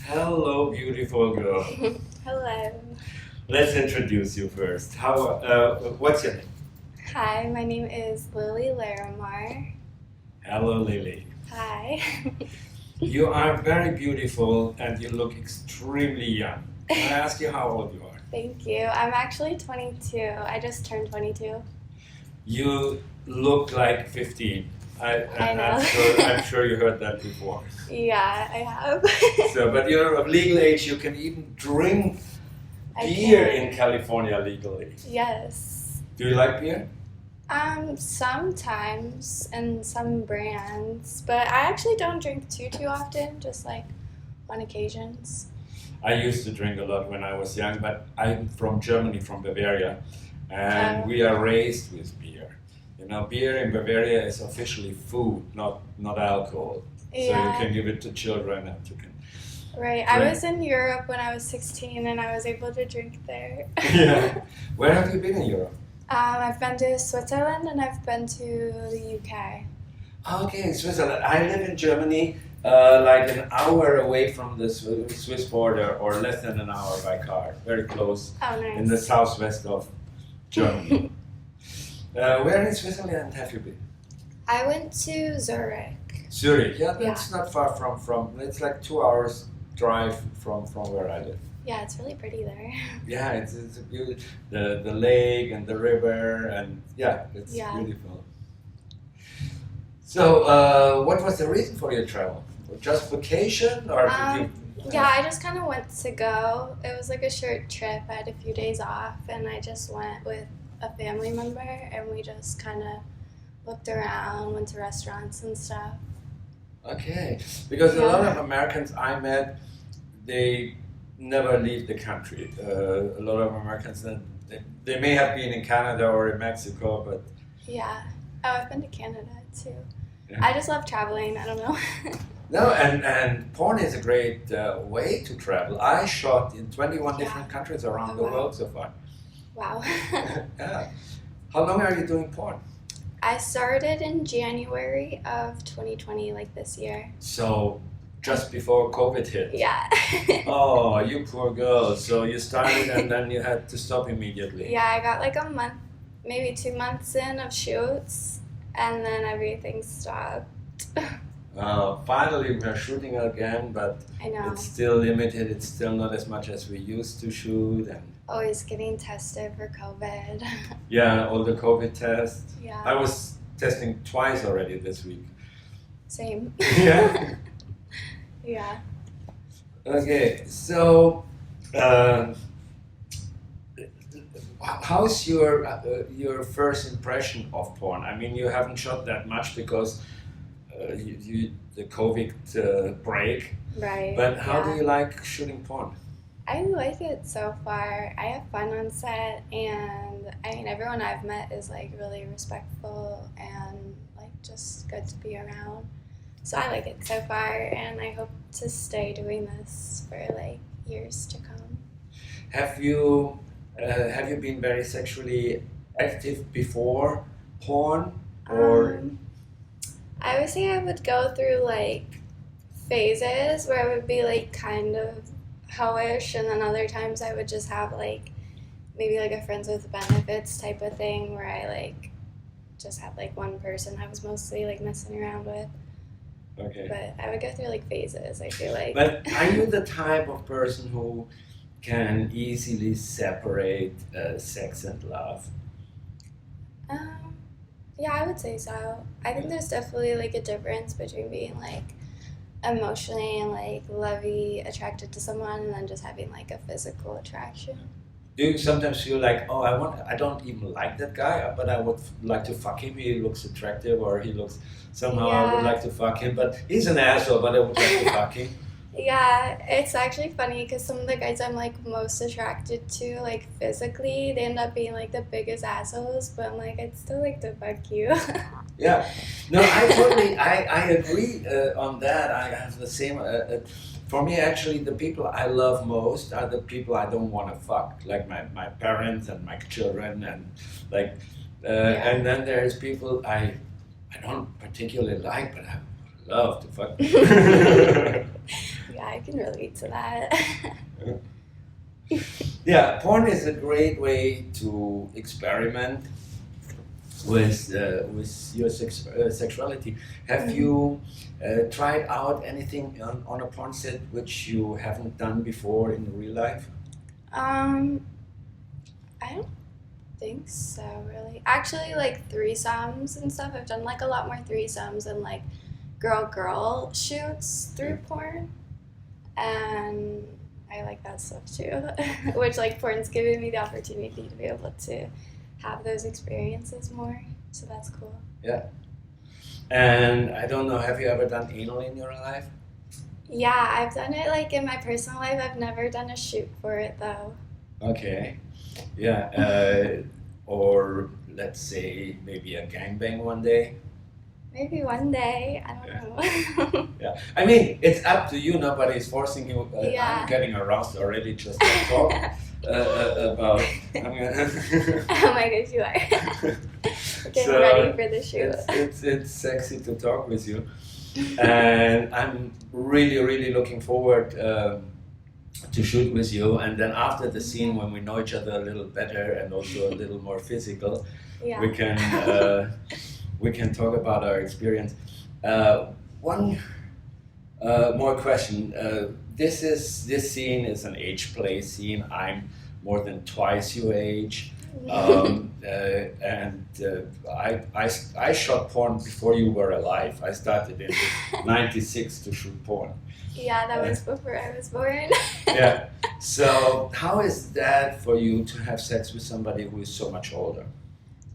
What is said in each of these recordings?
Hello, beautiful girl. Hello. Let's introduce you first. What's your name? Hi, my name is Lily Larimar. Hello, Lily. Hi. You are very beautiful and you look extremely young. Can I ask you how old you are? Thank you. I'm actually 22. I just turned 22. You look like 15. I know. I'm sure you heard that before. Yeah, I have. But you're of legal age. You can even drink I beer can. in California legally. Yes. Do you like beer? Sometimes in some brands, but I actually don't drink too often, just like on occasions. I used to drink a lot when I was young, but I'm from Germany, from Bavaria, and we are raised with beer. You know, beer in Bavaria is officially food, not alcohol. So you can give it to children and you can. Right. drink. I was in Europe when I was 16 and I was able to drink there. Yeah. Where have you been in Europe? I've been to Switzerland and I've been to the UK. Okay, Switzerland. I live in Germany, like an hour away from the Swiss border, or less than an hour by car. Very close. Oh, nice. In the southwest of Germany. Where in Switzerland have you been? I went to Zurich. Zurich. Yeah, that's not far from. It's like 2 hours drive from where I live. Yeah, it's really pretty there. Yeah, it's a beautiful. The lake and the river and it's beautiful. So, what was the reason for your travel? Just vacation, or did you? Yeah, I just kind of went to go. It was like a short trip. I had a few days off, and I just went with a family member, and we just kind of looked around, went to restaurants and stuff. Okay, because a lot of Americans I met, they never leave the country. A lot of Americans, they may have been in Canada or in Mexico, but. Yeah. Oh, I've been to Canada too. Yeah. I just love traveling. I don't know. No, and porn is a great way to travel. I shot in 21 different countries around the world so far. Wow. Yeah. How long are you doing porn? I started in January of 2020, like this year. So, just before COVID hit? Yeah. Oh, you poor girl. So you started and then you had to stop immediately? Yeah, I got like a month, maybe 2 months in of shoots, and then everything stopped. Finally, we're shooting again, but I know. It's still limited. It's still not as much as we used to shoot. And always getting tested for COVID. Yeah, all the COVID tests. Yeah. I was testing twice already this week. Same. Yeah? Yeah. Okay, so how's your first impression of porn? I mean, you haven't shot that much because the COVID break. Right. But how do you like shooting porn? I like it so far. I have fun on set, and I mean, everyone I've met is like really respectful and like just good to be around. So I like it so far, and I hope to stay doing this for like years to come. Have you been very sexually active before porn, or? I would say I would go through like phases where I would be like kind of hoish, and then other times I would just have like maybe like a friends with benefits type of thing where I like just had like one person I was mostly like messing around with. Okay. But I would go through like phases, I feel like. But are you the type of person who can easily separate sex and love? Yeah, I would say so. I think there's definitely like a difference between being like emotionally and like lovey attracted to someone and then just having like a physical attraction. Do you sometimes feel like, oh, I don't even like that guy, but I would like to fuck him. He looks attractive, or he looks somehow I would like to fuck him, but he's an asshole, but I would like to fuck him. Yeah, it's actually funny because some of the guys I'm like most attracted to, like physically, they end up being like the biggest assholes, but I'm like, I'd still like to fuck you. Yeah, no, I agree on that. I have the same. For me, actually, the people I love most are the people I don't want to fuck, like my parents and my children, and like, and then there's people I don't particularly like, but I love to fuck. Yeah, I can relate to that. Yeah, porn is a great way to experiment with your sexuality. Have you tried out anything on a porn set which you haven't done before in real life? I don't think so, really. Actually, like threesomes and stuff. I've done like a lot more threesomes and like girl shoots through porn, and I like that stuff too. Which like porn's giving me the opportunity to be able to have those experiences more. So that's cool. Yeah. And I don't know, have you ever done anal in your life? Yeah, I've done it like in my personal life. I've never done a shoot for it though. Okay. Yeah. Or let's say maybe a gangbang one day. Maybe one day. I don't know. Yeah. I mean, it's up to you. Nobody's forcing you. Yeah. I'm getting aroused already just to talk about. Oh my gosh, you are. Getting So, ready for the shoot. It's sexy to talk with you, and I'm really looking forward to shoot with you. And then after the scene, when we know each other a little better and also a little more physical, Yeah. we can talk about our experience. One more question. This scene is an age play scene. I'm more than twice your age. I shot porn before you were alive. I started in '96 to shoot porn. Yeah, that was before I was born. Yeah. So how is that for you to have sex with somebody who is so much older?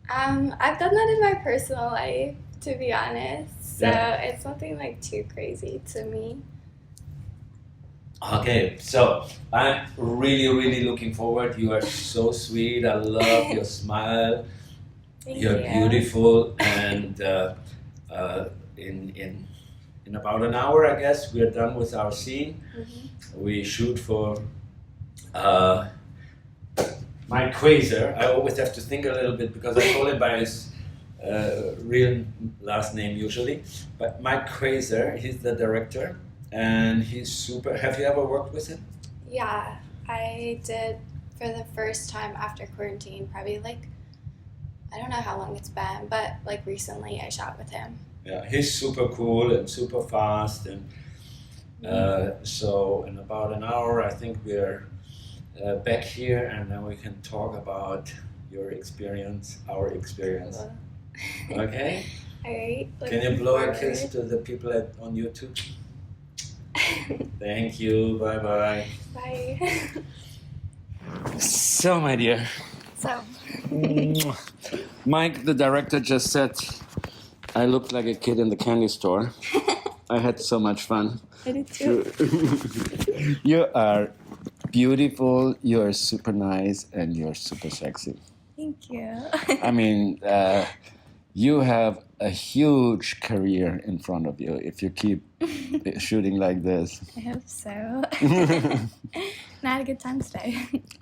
I've done that in my personal life, to be honest. So Yeah. it's nothing like too crazy to me. Okay, so I'm really looking forward. You are so sweet. I love your smile. Thank You're you. beautiful, and in about an hour, I guess, we're done with our scene. Mm-hmm. We shoot for Mike Quasar. I always have to think a little bit because I call him by his real last name usually. But Mike Quasar, he's the director, and he's super. Have you ever worked with him? Yeah, I did for the first time after quarantine, probably like, I don't know how long it's been, but like recently I shot with him. Yeah, he's super cool and super fast, and so in about an hour, I think we're back here, and then we can talk about your experience, our experience. Cool. Okay? All right. Can you blow a kiss to the people on YouTube? Thank you. Bye bye. Bye. So, my dear, So, Mike, the director, just said I looked like a kid in the candy store. I had so much fun. I did too. You are beautiful, you're super nice, and you're super sexy. Thank you. I mean, you have a huge career in front of you if you keep shooting like this. I hope so. And I had a good time today.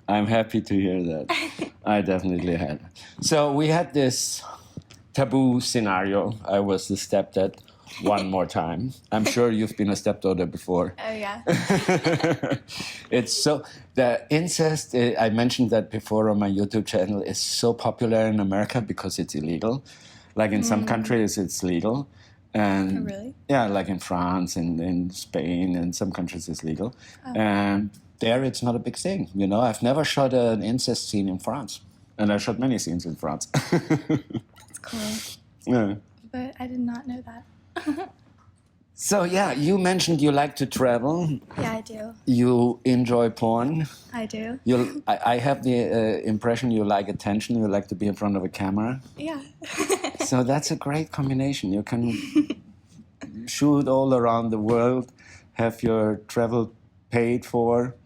I'm happy to hear that. I definitely had. So we had this taboo scenario. I was the stepdad one more time. I'm sure you've been a stepdaughter before. Oh, yeah. It's so, the incest, I mentioned that before on my YouTube channel, is so popular in America because it's illegal. Like in some countries, it's legal. And Oh, really? yeah, like in France and in Spain and some countries it's legal. Oh. And there it's not a big thing. You know, I've never shot an incest scene in France. And I shot many scenes in France. That's cool. Yeah. But I did not know that. So yeah, you mentioned you like to travel. Yeah, I do. You enjoy porn. I do. I have the impression you like attention. You like to be in front of a camera. Yeah. So that's a great combination. You can shoot all around the world, have your travel paid for,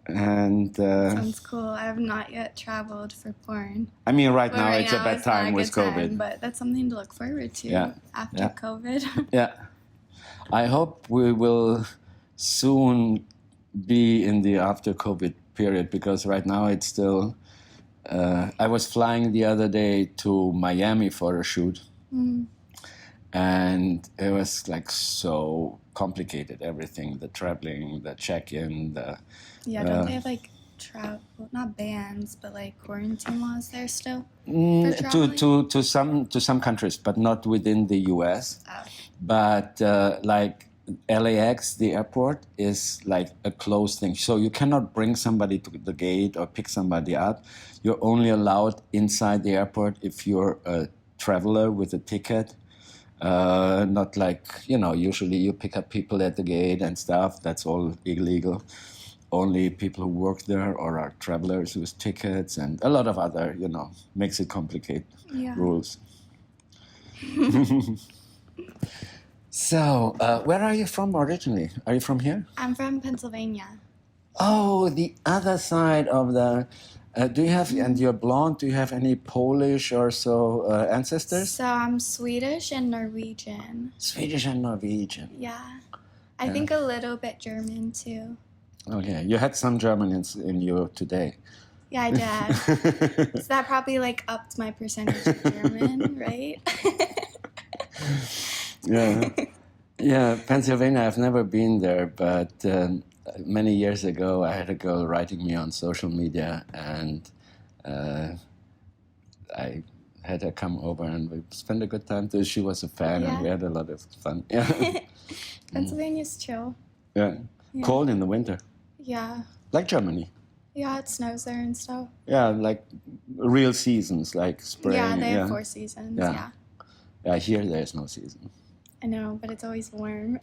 and Sounds cool. I have not yet traveled for porn. I mean, right But now right it's a now bad it's not time with good COVID. time, but that's something to look forward to Yeah. after Yeah. COVID. Yeah, I hope we will soon be in the after COVID period because right now it's still. I was flying the other day to Miami for a shoot, and it was like so complicated everything, the traveling, the check-in, the Yeah, don't they have like travel, not bans, but like quarantine laws there still? to some countries, but not within the US. Oh. But like LAX, the airport is like a closed thing. So you cannot bring somebody to the gate or pick somebody up. You're only allowed inside the airport if you're a traveler with a ticket. Not like, usually you pick up people at the gate and stuff. That's all illegal. Only people who work there or are travelers with tickets and a lot of other, makes it complicated rules. So, where are you from originally? Are you from here? I'm from Pennsylvania. Oh, the other side of the... do you have, and you're blonde, do you have any Polish or so ancestors? So I'm Swedish and Norwegian. Swedish and Norwegian. Yeah. I think a little bit German too. Okay, you had some German in you today. Yeah, I did. So that probably like upped my percentage of German, right? Yeah, Pennsylvania, I've never been there, but many years ago I had a girl writing me on social media, and I had her come over and we spent a good time too. She was a fan and we had a lot of fun. Yeah. Pennsylvania's chill. Yeah. Cold in the winter. Yeah. Like Germany. Yeah, it snows there and stuff. Yeah, like real seasons, like spring. Yeah, they have 4 seasons, Yeah, here there's no season. I know, but it's always warm.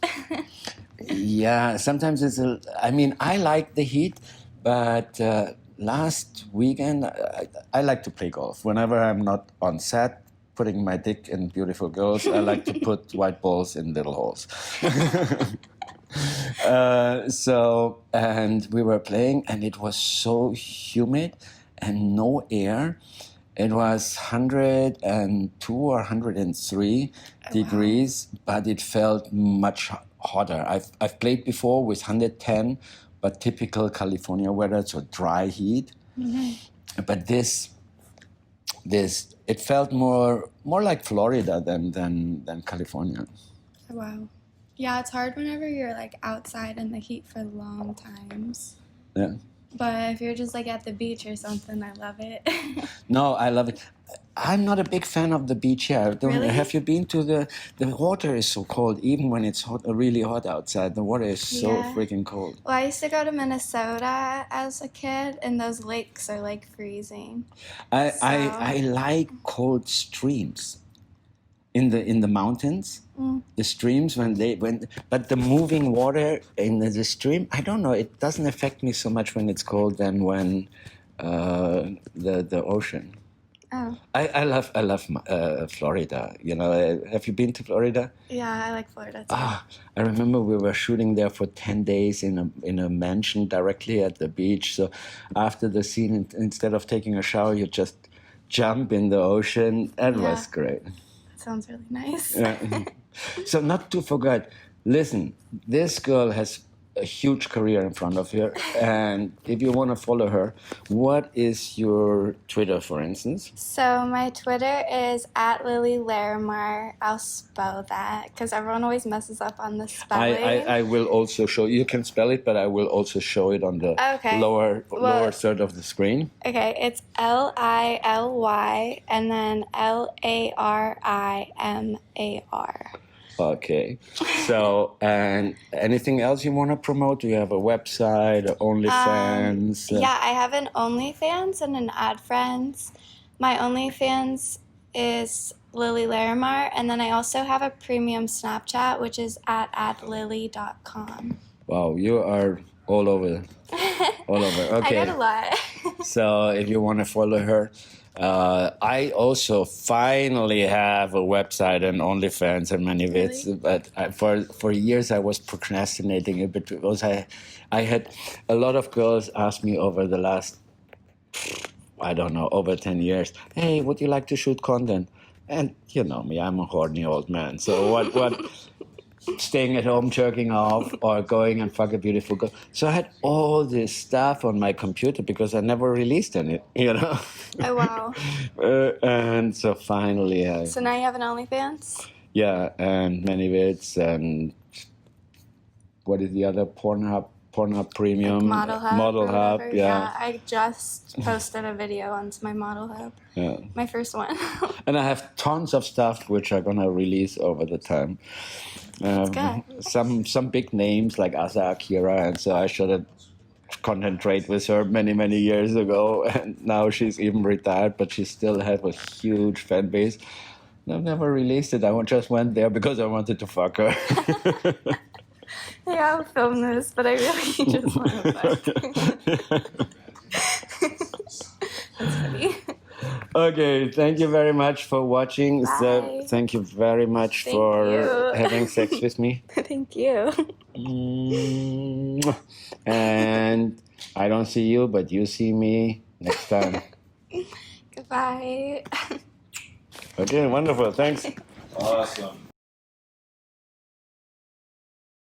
Yeah, sometimes I like the heat, but last weekend I like to play golf. Whenever I'm not on set, putting my dick in beautiful girls, I like to put white balls in little holes. And we were playing, and it was so humid and no air. It was 102 or 103 degrees, but it felt much hotter. I've played before with 110, but typical California weather, so dry heat. Mm-hmm. But this it felt more like Florida than California. Wow. Yeah, it's hard whenever you're like outside in the heat for long times. Yeah. But if you're just like at the beach or something, I love it. No, I love it. I'm not a big fan of the beach here. Really? Have you been to the water is so cold, even when it's hot, really hot outside. The water is so freaking cold. Well, I used to go to Minnesota as a kid, and those lakes are like freezing. I like cold streams. In the mountains, the streams but the moving water in the stream, I don't know. It doesn't affect me so much when it's cold than when the ocean. Oh. I love Florida. Have you been to Florida? Yeah, I like Florida too. I remember we were shooting there for 10 days in a mansion directly at the beach. So after the scene, instead of taking a shower, you just jump in the ocean. That was great. Sounds really nice. So not to forget, listen, this girl has a huge career in front of her, and if you want to follow her, what is your Twitter, for instance? So my Twitter is @Lily Larimar. I'll spell that because everyone always messes up on the spelling. I will also show you can spell it, but I will also show it on the lower third of the screen. Okay, it's Lily and then Larimar. Okay. So, and anything else you want to promote? Do you have a website, OnlyFans? Yeah, I have an OnlyFans and an AdFriends. My OnlyFans is Lily Larimar, and then I also have a premium Snapchat, which is @lily.com. Wow, you are all over. All over. Okay. I got a lot. So, if you want to follow her, I also finally have a website and OnlyFans and many bits, but for years I was procrastinating a bit because I had a lot of girls ask me over the last, I don't know, over 10 years, hey, would you like to shoot content? And you know me, I'm a horny old man. So what staying at home, jerking off, or going and fuck a beautiful girl. So I had all this stuff on my computer because I never released any, Oh, wow. And so finally So now you have an OnlyFans? Yeah, and many bits, and what is the other Pornhub Premium, Model Hub. Model or Hub, whatever. yeah. I just posted a video onto my Model Hub. Yeah. My first one. And I have tons of stuff which I'm gonna release over the time. That's good. Some big names like Asa Akira, and so I should have concentrate with her many years ago, and now she's even retired, but she still has a huge fan base. I've never released it. I just went there because I wanted to fuck her. Yeah, I'll film this, but I really just want to fuck. That's funny. Okay, thank you very much for watching. Bye. So, thank you very much Thank for you. having sex with me. Thank you. And I don't see you, but you see me next time. Goodbye. Okay, wonderful. Thanks. Awesome.